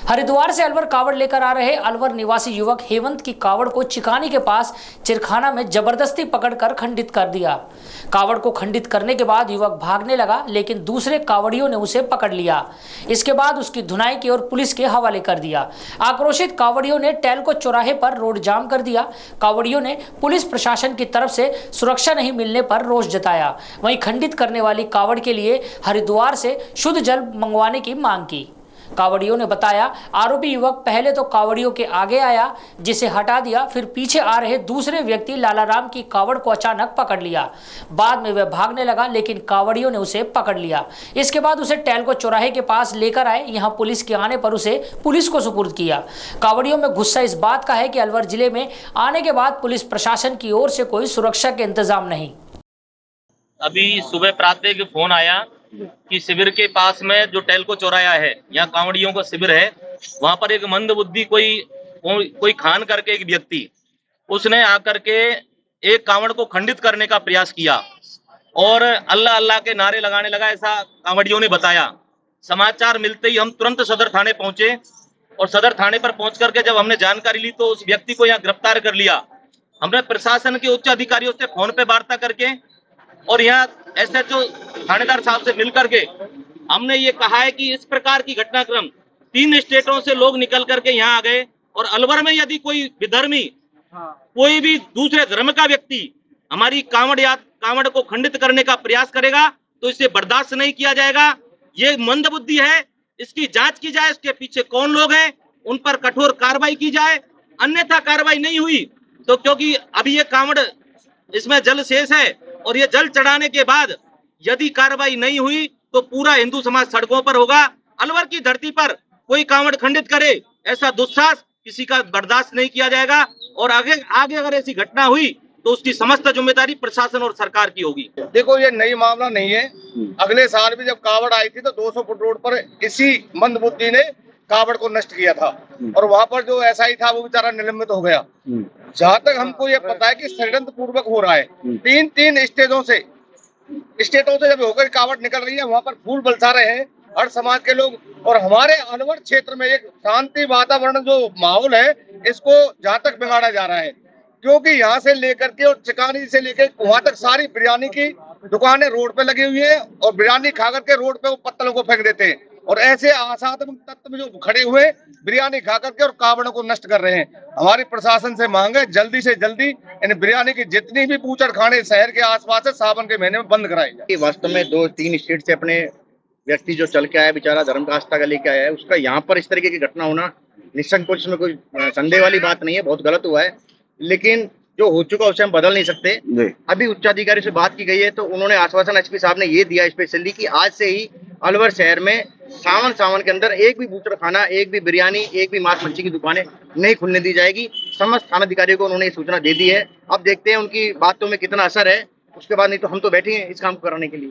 हरिद्वार से अलवर कावड़ लेकर आ रहे अलवर निवासी युवक हेमंत की कावड़ को चिकानी के पास चिरखाना में जबरदस्ती पकड़कर खंडित कर दिया। कावड़ को खंडित करने के बाद युवक भागने लगा, लेकिन दूसरे कावड़ियों ने उसे पकड़ लिया। इसके बाद उसकी धुनाई की और पुलिस के हवाले कर दिया। आक्रोशित कावड़ियों ने टेलको चौराहे पर रोड जाम कर दिया। कावड़ियों ने पुलिस प्रशासन की तरफ से सुरक्षा नहीं मिलने पर रोष जताया। वहीं खंडित करने वाली कावड़ के लिए हरिद्वार से शुद्ध जल मंगवाने की मांग की। कावड़ियों ने बताया, आरोपी युवक पहले तो कावड़ियों के आगे आया, जिसे हटा दिया, फिर पीछे आ रहे दूसरे व्यक्ति लालाराम की कावड़ को अचानक पकड़ लिया। बाद में वह भागने लगा, लेकिन कावड़ियों ने उसे पकड़ लिया। इसके बाद उसे टेलको चौराहे के पास लेकर आए। यहां पुलिस के आने पर उसे पुलिस को सुपुर्द किया। कावड़ियों में गुस्सा इस बात का है कि अलवर जिले में आने के बाद पुलिस प्रशासन की ओर से कोई सुरक्षा के इंतजाम नहीं। अभी सुबह प्रातः के फोन आया कि शिविर के पास में जो टेलको चौराया है, यहाँ कांवड़ियों का शिविर है, वहां पर एक मंदबुद्धि कोई खान करके एक व्यक्ति, उसने आकर के एक कांवड़ को खंडित करने का प्रयास किया और अल्लाह अल्लाह के नारे लगाने लगा, ऐसा कांवड़ियों ने बताया। समाचार मिलते ही हम तुरंत सदर थाने पहुंचे और सदर थाने पर पहुंच करके जब हमने जानकारी ली तो उस व्यक्ति को यहाँ गिरफ्तार कर लिया। हमने प्रशासन के उच्च अधिकारियों से फोन पे वार्ता करके और यहाँ एसएचओ थानेदार साहब से मिलकर के हमने ये कहा है कि इस प्रकार की घटनाक्रम 3 स्टेटों से लोग निकल करके यहाँ आ गए और अलवर में यदि कोई विधर्मी, कोई भी दूसरे धर्म का व्यक्ति हमारी कांवड़ को खंडित करने का प्रयास करेगा तो इसे बर्दाश्त नहीं किया जाएगा। ये मंदबुद्धि है, इसकी जांच की जाए, इसके पीछे कौन लोग हैं, उन पर कठोर कार्रवाई की जाए। अन्यथा कार्रवाई नहीं हुई तो, क्योंकि अभी ये कांवड़ इसमें जल शेष है और ये जल चढ़ाने के बाद यदि कार्रवाई नहीं हुई तो पूरा हिंदू समाज सड़कों पर होगा। अलवर की धरती पर कोई कांवड़ खंडित करे, ऐसा दुस्साहस किसी का बर्दाश्त नहीं किया जाएगा और आगे अगर ऐसी घटना हुई तो उसकी समस्त जिम्मेदारी प्रशासन और सरकार की होगी। देखो, ये नई मामला नहीं है। अगले साल भी जब कावड़ आई थी तो 200 फुट रोड पर इसी मंदबुद्धि ने कावड़ को नष्ट किया था और वहां पर जो एसआई था वो बेचारा निलंबित हो गया। जहां तक हमको ये पता है कि षड्यंत्र पूर्वक हो रहा है। तीन स्टेटों से जब होकर कावड़ निकल रही है, वहां पर फूल बरसा रहे हैं हर समाज के लोग और हमारे अलवर क्षेत्र में एक शांति वातावरण जो माहौल है, इसको जहां तक बिगाड़ा जा रहा है, क्योंकि यहाँ से लेकर के और चिकानी से लेकर वहां तक सारी बिरयानी की दुकानें रोड पे लगी हुई है और बिरयानी खा करके रोड पे वो पत्तलों को फेंक देते हैं और ऐसे असाधारण तत्व जो खड़े हुए बिरयानी खा करके और कावड़ों को नष्ट कर रहे हैं। हमारी प्रशासन से मांग है जल्दी से जल्दी इन बिरयानी की जितनी भी बूचड़ खाने शहर के आसपास है सावन के महीने में बंद कराई जाए। वास्तव में 2-3 स्टेट से अपने व्यक्ति जो चल के आया, बेचारा धर्म का आस्था का लेके आया है, उसका यहाँ पर इस तरीके की घटना होना निसंकोच में कोई संदेह वाली बात नहीं है। बहुत गलत हुआ है, लेकिन जो हो चुका उसे हम बदल नहीं सकते। अभी उच्चाधिकारी से बात की गई है तो उन्होंने आश्वासन एसपी साहब ने ये दिया स्पेशली कि आज से ही अलवर शहर में सावन के अंदर एक भी बूचड़ खाना, एक भी बिरयानी, एक भी मांस मच्छी की दुकानें नहीं खुलने दी जाएगी। समस्त थानाधिकारियों को उन्होंने सूचना दे दी है। अब देखते हैं उनकी बातों में कितना असर है। उसके बाद नहीं तो हम तो बैठे हैं इस काम को कराने के लिए।